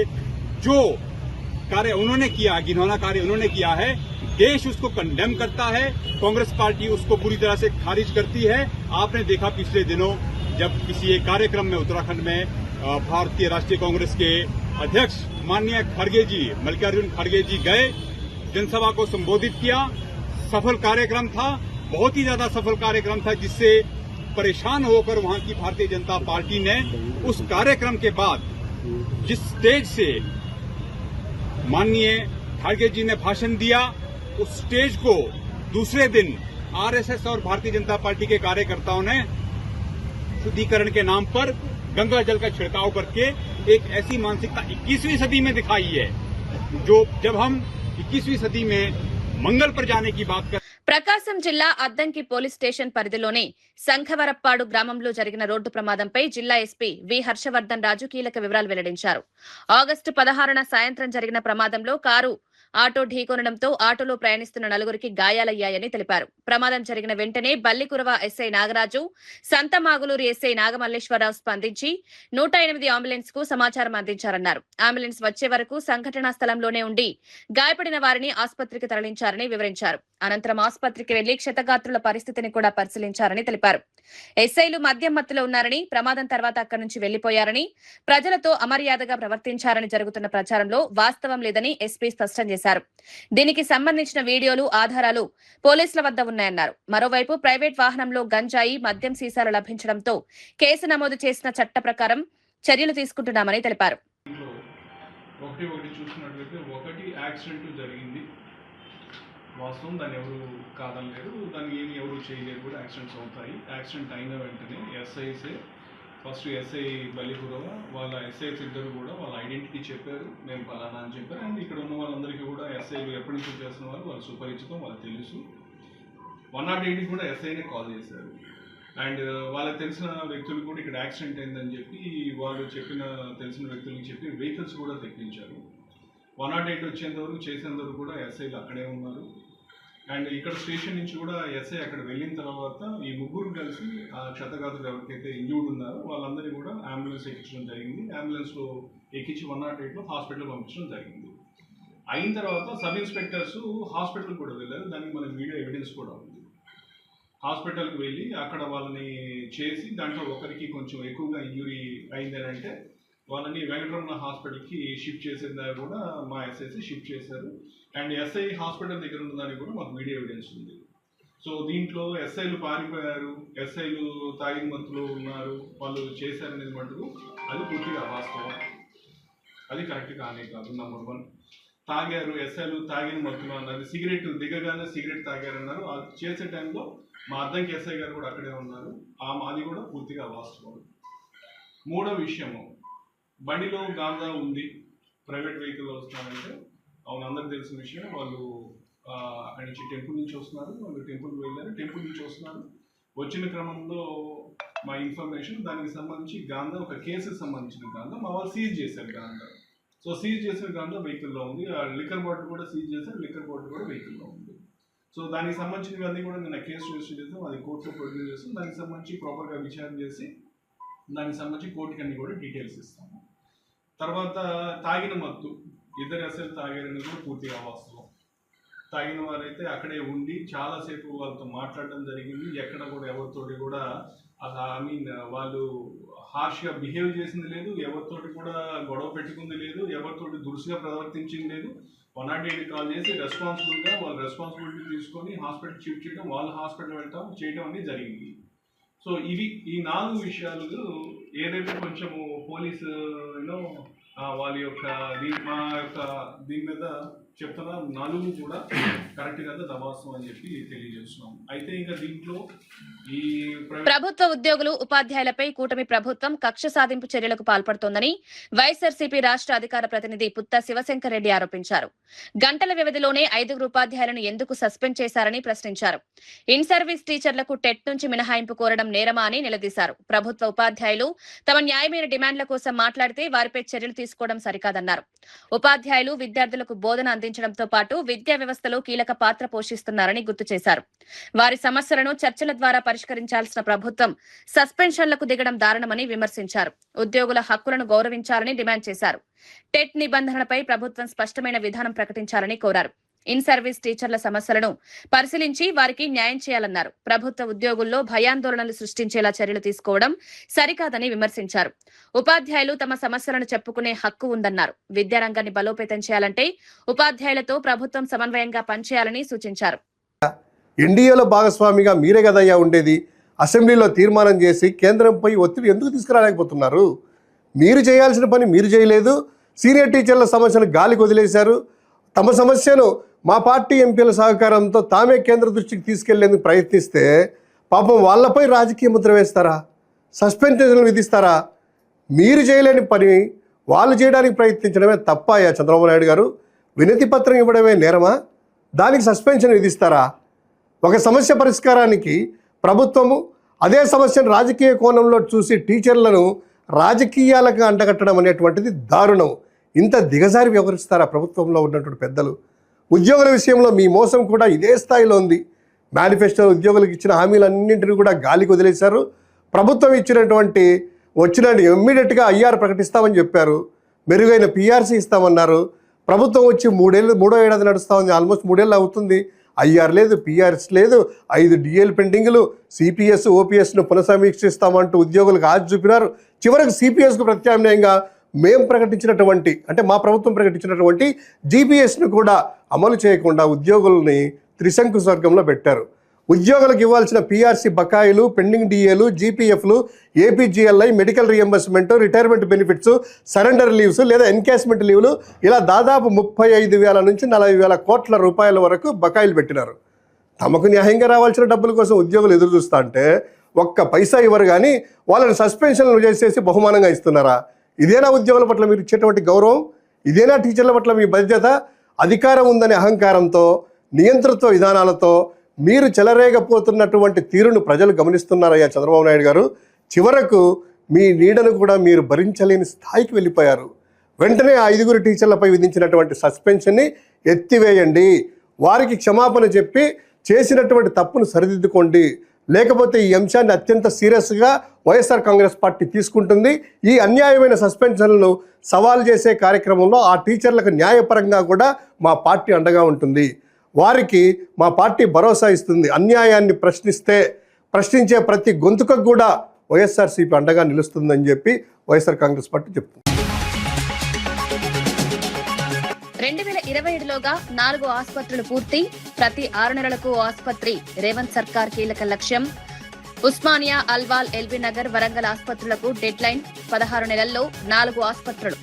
जो कार्य उन्होंने किया, घिनौना कार्य उन्होंने किया है, देश उसको कंडेम करता है। कांग्रेस पार्टी उसको पूरी तरह से खारिज करती है। आपने देखा पिछले दिनों जब किसी एक कार्यक्रम में उत्तराखंड में भारतीय राष्ट्रीय कांग्रेस के अध्यक्ष माननीय खड़गे जी, मल्लिकार्जुन खड़गे जी गए, जनसभा को संबोधित किया। सफल कार्यक्रम था, बहुत ही ज्यादा सफल कार्यक्रम था, जिससे परेशान होकर वहां की भारतीय जनता पार्टी ने उस कार्यक्रम के बाद जिस स्टेज से माननीय खाड़गे जी ने भाषण दिया, उस स्टेज को दूसरे दिन आरएसएस और भारतीय जनता पार्टी के कार्यकर्ताओं ने शुद्धिकरण के नाम पर गंगा जल का छिड़काव करके एक ऐसी मानसिकता 21वीं सदी में दिखाई है, जो जब हम 21वीं सदी में मंगल पर जाने की बात कर ప్రకాశం జిల్లా అద్దంకి పోలీస్ స్టేషన్ పరిధిలోని సంఖవరప్పాడు గ్రామంలో జరిగిన రోడ్డు ప్రమాదంపై జిల్లా ఎస్పీ వి హర్షవర్ధన్ రాజు కీలక వివరాలు వెల్లడించారు. ఆగస్టు 16న సాయంత్రం జరిగిన ప్రమాదంలో కారు ఆటో ఢీకొనడంతో ఆటోలో ప్రయాణిస్తున్న నలుగురికి గాయాలయ్యాయని తెలిపారు. ప్రమాదం జరిగిన వెంటనే బల్లికురవ ఎస్ఐ నాగరాజు, సంతమాగులూరు ఎస్ఐ నాగమల్లేశ్వరరావు స్పందించి 108 అంబులెన్స్ కు సమాచారం అందించారన్నారు. అంబులెన్స్ వచ్చే వరకు సంఘటనా స్థలంలోనే ఉండి గాయపడిన వారిని ఆసుపత్రికి తరలించారని వివరించారు. అనంతరం ఆసుపత్రికి వెళ్లి క్షతగాత్రుల పరిస్థితిని కూడా పరిశీలించారని తెలిపారు. ఎస్ఐలు మద్యం మత్తులో ఉన్నారని, ప్రమాదం తర్వాత అక్కడి నుంచి వెళ్లిపోయారని, ప్రజలతో అమర్యాదగా ప్రవర్తించారని జరుగుతున్న ప్రచారంలో వాస్తవం లేదని ఎస్పీ స్పష్టం చేశారు. దీనికి సంబంధించిన వీడియోలు, ఆధారాలు పోలీసుల వద్ద ఉన్నాయన్నారు. మరోవైపు ప్రైవేట్ వాహనంలో గంజాయి, మద్యం సీసాలు లభించడంతో కేసు నమోదు చేసిన చట్ట ప్రకారం చర్యలు తీసుకుంటున్నామని తెలిపారు. వాస్తవం, దాన్ని ఎవరు కాదనలేరు, దాన్ని ఏమి ఎవరు చేయలేరు కూడా. యాక్సిడెంట్స్ అవుతాయి. యాక్సిడెంట్ అయిన వెంటనే ఎస్ఐసే ఫస్ట్ ఎస్ఐ బల్లిపురవ వాళ్ళ ఎస్ఐస్ ఇద్దరు కూడా వాళ్ళ ఐడెంటిటీ చెప్పారు, మేము పలానా అని చెప్పారు. అండ్ ఇక్కడ ఉన్న వాళ్ళందరికీ కూడా ఎస్ఐలు ఎప్పటి నుంచి చేస్తున్న వాళ్ళు సుపరిచితం, వాళ్ళకి తెలుసు. 108కి కూడా ఎస్ఐనే కాల్ చేశారు. అండ్ వాళ్ళకి తెలిసిన వ్యక్తులు కూడా ఇక్కడ యాక్సిడెంట్ అయిందని చెప్పి వాళ్ళు తెలిసిన వ్యక్తులకి చెప్పి వెహికల్స్ కూడా తెప్పించారు. 108 వచ్చేంతవరకు చేసేంతవరకు కూడా ఎస్ఐలు అక్కడే ఉన్నారు. అండ్ ఇక్కడ స్టేషన్ నుంచి కూడా ఎస్ఐ అక్కడ వెళ్ళిన తర్వాత ఈ ముగ్గురు కలిసి ఆ క్షతగాత్రులు ఎవరికైతే ఇంజూర్డ్ ఉన్నారో వాళ్ళందరినీ కూడా అంబులెన్స్ ఎక్కించడం జరిగింది. అంబులెన్స్లో ఎక్కించి 108లో హాస్పిటల్ పంపించడం జరిగింది. అయిన తర్వాత సబ్ ఇన్స్పెక్టర్స్ హాస్పిటల్ కూడా వెళ్ళారు. దానికి మన వీడియో ఎవిడెన్స్ కూడా ఉంది. హాస్పిటల్కి వెళ్ళి అక్కడ వాళ్ళని చేసి దాంట్లో ఒకరికి కొంచెం ఎక్కువగా ఇంజురీ అయిందని అంటే వాళ్ళని వెంకటరమణ హాస్పిటల్కి షిఫ్ట్ చేసేదాన్ని కూడా మా ఎస్ఐసి షిఫ్ట్ చేశారు. అండ్ ఎస్ఐ హాస్పిటల్ దగ్గర ఉన్నదానికి కూడా మాకు వీడియో ఎవిడెన్స్ ఉంది. సో దీంట్లో ఎస్ఐలు పారిపోయారు, ఎస్ఐలు తాగిన మత్తులో ఉన్నారు, వాళ్ళు చేశారనేది మటుకు అది పూర్తిగా అవాస్తవం. అది కరెక్ట్ కానే కాదు. నెంబర్ 1, తాగారు, ఎస్ఐలు తాగిన మత్తులో అన్నారు. సిగరెట్ దిగగానే సిగరెట్ తాగారన్నారు. అది చేసే టైంలో మా అద్దంకి ఎస్ఐ గారు కూడా అక్కడే ఉన్నారు. అది కూడా పూర్తిగా అవాస్తవం. మూడో విషయము, బండిలో గాంజా ఉంది, ప్రైవేట్ వెహికల్లో వస్తున్నారంటే అవును, అందరికి తెలిసిన విషయం. వాళ్ళు అక్కడి నుంచి టెంపుల్ నుంచి వస్తున్నారు, వాళ్ళు టెంపుల్కి వెళ్ళారు, టెంపుల్ నుంచి వస్తున్నారు. వచ్చిన క్రమంలో మా ఇన్ఫర్మేషన్ దానికి సంబంధించి గాంజా, ఒక కేసుకి సంబంధించిన గాంజా మా వాళ్ళు సీజ్ చేశారు గాంజా. సో సీజ్ చేసిన గాంజా వెహికల్లో ఉంది. ఆ లిక్కర్ బాటిల్ కూడా సీజ్ చేశారు, లిక్కర్ బాటిల్ కూడా వెహికల్లో ఉంది. సో దానికి సంబంధించినవన్నీ కూడా నేను కేసు రిజిస్టర్ చేస్తాం, అది కోర్టులో ప్రొడ్యూస్ చేస్తాం. దానికి సంబంధించి ప్రాపర్గా విచారణ చేసి దానికి సంబంధించి కోర్టుకి అన్ని కూడా డీటెయిల్స్ ఇస్తాము. తర్వాత తాగిన మత్తు, ఇద్దరు ఎస్ఐలు తాగారని కూడా పూర్తిగా అవాస్తవం. తాగిన వారైతే అక్కడే ఉండి చాలాసేపు వాళ్ళతో మాట్లాడడం జరిగింది. ఎక్కడ కూడా ఎవరితోటి కూడా వాళ్ళు హార్ష్గా బిహేవ్ చేసింది లేదు, ఎవరితోటి కూడా గొడవ పెట్టుకుంది లేదు, ఎవరితోటి దురుసుగా ప్రవర్తించింది లేదు. 108 కాల్ చేసి రెస్పాన్సిబుల్గా వాళ్ళు రెస్పాన్సిబిలిటీ తీసుకొని హాస్పిటల్ షిఫ్ట్ చేయడం, వాళ్ళ హాస్పిటల్ చేయడం అనేది జరిగింది. సో ఈ 4 విషయాలు ఏదైతే కొంచెము పోలీసు వాళ్ళ యొక్క దీని మీద చెప్తున్నా 4 కూడా కరెక్ట్ కదా, దవాసం అని చెప్పి తెలియజేస్తున్నాం. అయితే ఇంకా దీంట్లో ఈ ప్రభుత్వ ఉద్యోగులు, ఉపాధ్యాయులపై కూటమి ప్రభుత్వం కక్ష సాధింపు చర్యలకు పాల్పడుతోందని వైఎస్ఆర్సీపీ రాష్ట్ర అధికార ప్రతినిధి పుత్త శివశంకర్ రెడ్డి ఆరోపించారు. గంటల వ్యవధిలోనే 5 ఉపాధ్యాయులను ఎందుకు సస్పెండ్ చేశారని ప్రశ్నించారు. ఇన్ సర్వీస్ టీచర్లకు టెట్ నుంచి మినహాయింపు కోరడం నేరమా అని నిలదీశారు. ప్రభుత్వ ఉపాధ్యాయులు తమ న్యాయమైన డిమాండ్ల కోసం మాట్లాడితే వారిపై చర్యలు తీసుకోవడం సరికాదన్నారు. ఉపాధ్యాయులు విద్యార్థులకు బోధన అందించడంతో పాటు విద్యా వ్యవస్థలో కీలక పాత్ర పోషిస్తున్నారని గుర్తు చేశారు. వారి సమస్యలను చర్చల ద్వారా పరిష్కరించాల్సిన ప్రభుత్వం సస్పెన్షన్లకు దిగడం దారుణమని విమర్శించారు. ఉద్యోగుల హక్కులను గౌరవించాలని డిమాండ్ చేశారు. టెట్ నిబంధనలపై ప్రభుత్వం స్పష్టమైన విధానం ప్రకటించాలని కోరారు. ఇన్ సర్వీస్ టీచర్ల సమస్యలను పరిశీలించి వారికి న్యాయం చేయాలన్నారు. ప్రభుత్వ ఉద్యోగుల్లో భయాందోళనలు సృష్టించేలా చర్యలు తీసుకోవడం సరికాదని విమర్శించారు. ఉపాధ్యాయులు తమ సమస్యలను చెప్పుకునే హక్కు ఉందన్నారు. విద్యారంగాన్ని బలోపేతం చేయాలంటే ఉపాధ్యాయులతో ప్రభుత్వం సమన్వయంగా పనిచేయాలని సూచించారు. ఎన్డీఏలో భాగస్వామిగా మీరే కదయ్యా ఉండేది. అసెంబ్లీలో తీర్మానం చేసి కేంద్రంపై ఒత్తిడి ఎందుకు తీసుకురాలేకపోతున్నారు? మీరు చేయాల్సిన పని మీరు చేయలేదు. సీనియర్ టీచర్ల సమస్యను గాలికి వదిలేశారు. తమ సమస్యను మా పార్టీ ఎంపీల సహకారంతో తామే కేంద్ర దృష్టికి తీసుకెళ్లేందుకు ప్రయత్నిస్తే పాపం వాళ్ళపై రాజకీయ ముద్ర వేస్తారా, సస్పెన్షన్లు విధిస్తారా? మీరు చేయలేని పని వాళ్ళు చేయడానికి ప్రయత్నించడమే తప్ప చంద్రబాబు నాయుడు గారు? వినతి పత్రం ఇవ్వడమే నేరమా? దానికి సస్పెన్షన్ విధిస్తారా? ఒక సమస్య పరిష్కారానికి ప్రభుత్వము అదే సమస్యను రాజకీయ కోణంలో చూసి టీచర్లను రాజకీయాలకు అంటగట్టడం అనేటువంటిది దారుణం. ఇంత దిగజారి వ్యవహరిస్తారా ప్రభుత్వంలో ఉన్నటువంటి పెద్దలు? ఉద్యోగుల విషయంలో మీ మోసం కూడా ఇదే స్థాయిలో ఉంది. మేనిఫెస్టోలో ఉద్యోగులకు ఇచ్చిన హామీలన్నింటినీ కూడా గాలికి వదిలేశారు. ప్రభుత్వం ఇచ్చినటువంటి ఇమ్మీడియట్గా ఐఆర్ ప్రకటిస్తామని చెప్పారు. మెరుగైన పిఆర్సీ ఇస్తామన్నారు. ప్రభుత్వం వచ్చి మూడో ఏడాది నడుస్తూ ఉంది. ఆల్మోస్ట్ 3 ఏళ్ళు అవుతుంది. ఐఆర్ లేదు, పిఆర్ఎస్ లేదు, 5 డిఎల్ పెండింగ్లు, సిపిఎస్ ఓపీఎస్ను పునఃసమీక్షిస్తామంటూ ఉద్యోగులకు ఆశ చూపినారు. చివరకు సిపిఎస్కు ప్రత్యామ్నాయంగా మేము ప్రకటించినటువంటి మా ప్రభుత్వం ప్రకటించినటువంటి జీపీఎస్ను కూడా అమలు చేయకుండా ఉద్యోగుల్ని త్రిశంకు స్వర్గంలో పెట్టారు. ఉద్యోగులకు ఇవ్వాల్సిన పిఆర్సీ బకాయిలు, పెండింగ్ డిఏలు, జీపీఎఫ్లు, APGLI, medical reimbursement, retirement benefits, surrender leaves లేదా ఎన్కాష్మెంట్ లీవ్లు ఇలా దాదాపు 35,000 నుంచి 40,000 కోట్ల రూపాయల వరకు బకాయిలు పెట్టినారు. తమకు న్యాయంగా రావాల్సిన డబ్బుల కోసం ఉద్యోగులు ఎదురు చూస్తా అంటే ఒక్క పైసా ఇవ్వరు. కానీ వాళ్ళని సస్పెన్షన్లు చేసేసి బహుమానంగా ఇస్తున్నారా? ఇదేనా ఉద్యోగుల పట్ల మీరు ఇచ్చేటువంటి గౌరవం? ఇదేనా టీచర్ల పట్ల మీ బాధ్యత? అధికారం ఉందనే అహంకారంతో, నియంతృత్వ విధానాలతో మీరు చెలరేగపోతున్నటువంటి తీరును ప్రజలు గమనిస్తున్నారయ్యా చంద్రబాబు నాయుడు గారు. చివరకు మీ నీడను కూడా మీరు భరించలేని స్థాయికి వెళ్ళిపోయారు. వెంటనే 5 టీచర్లపై విధించినటువంటి సస్పెన్షన్ని ఎత్తివేయండి. వారికి క్షమాపణ చెప్పి చేసినటువంటి తప్పును సరిదిద్దుకోండి. లేకపోతే ఈ అంశాన్ని అత్యంత సీరియస్గా వైఎస్ఆర్ కాంగ్రెస్ పార్టీ తీసుకుంటుంది. ఈ అన్యాయమైన సస్పెన్షన్లను సవాల్ చేసే కార్యక్రమంలో ఆ టీచర్లకు న్యాయపరంగా కూడా మా పార్టీ అండగా ఉంటుంది. వారికి మా పార్టీ భరోసా ఇస్తుంది. అన్యాయాన్ని ప్రశ్నించే ప్రతి గొంతుకకు కూడా వైఎస్ఆర్సీపీ అండగా నిలుస్తుందని చెప్పి వైఎస్ఆర్ కాంగ్రెస్ పార్టీ చెప్తుంది. 2027లోగా 4 ఆసుపత్రులు పూర్తి. ప్రతి 6 నెలలకు ఆసుపత్రి రేవంత్ సర్కార్ కీలక లక్ష్యం. ఉస్మానియా, అల్వాల్, ఎల్బీ నగర్, వరంగల్ ఆసుపత్రులకు డెడ్ లైన్ 16 నెలల్లో 4 ఆసుపత్రులు.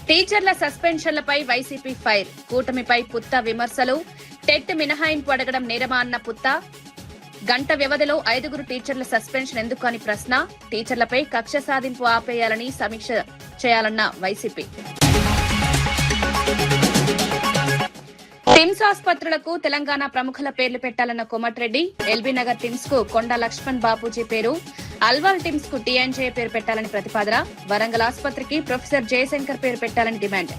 టీచర్ల సస్పెన్షన్లపై వైసీపీ ఫైర్. కూటమిపై పుత్త విమర్శలు. టెట్ మినహాయింపు అడగడం నేరమా అన్న పుత్త. గంట వ్యవధిలో 5 టీచర్ల సస్పెన్షన్ ఎందుకు అని ప్రశ్న. టీచర్లపై కక్ష సాధింపు ఆపేయాలని సమీక్ష చేయాలన్న వైసీపీ. టిమ్స్ ఆసుపత్రులకు తెలంగాణ ప్రముఖుల పేర్లు పెట్టాలన్న కోమటిరెడ్డి. ఎల్బీ నగర్ టిమ్స్ కు కొండ లక్ష్మణ్ బాపూజీ పేరు, అల్వాల్ టిమ్స్ కు టీఎన్జే పేరు పెట్టాలని ప్రతిపాదన. వరంగల్ ఆసుపత్రికి ప్రొఫెసర్ జయశంకర్ పేరు పెట్టాలని డిమాండ్.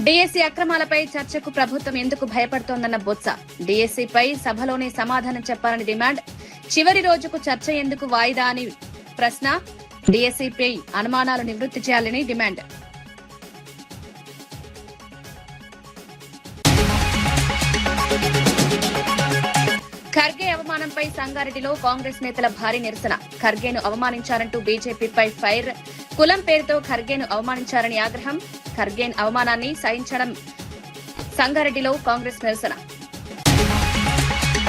డీఎస్సీ అక్రమాలపై చర్చకు ప్రభుత్వం ఎందుకు భయపడుతోందన్న బొత్స. డీఎస్సీపై సభలోనే సమాధానం చెప్పాలని డిమాండ్. చివరి రోజుకు చర్చ ఎందుకు వాయిదా అని ప్రశ్న. డీఎస్సీపై అనుమానాలు నివృత్తి చేయాలని డిమాండ్. ఖర్గే అవమానంపై సంగారెడ్డిలో కాంగ్రెస్ నేతల భారీ నిరసన. ఖర్గేను అవమానించారంటూ బీజేపీపై ఫైర్. కులం పేరుతో ఖర్గేను అవమానించారని ఆగ్రహం. ఖర్గే అవమానాన్ని సహించడం. సంగారెడ్డిలో కాంగ్రెస్ నిరసన.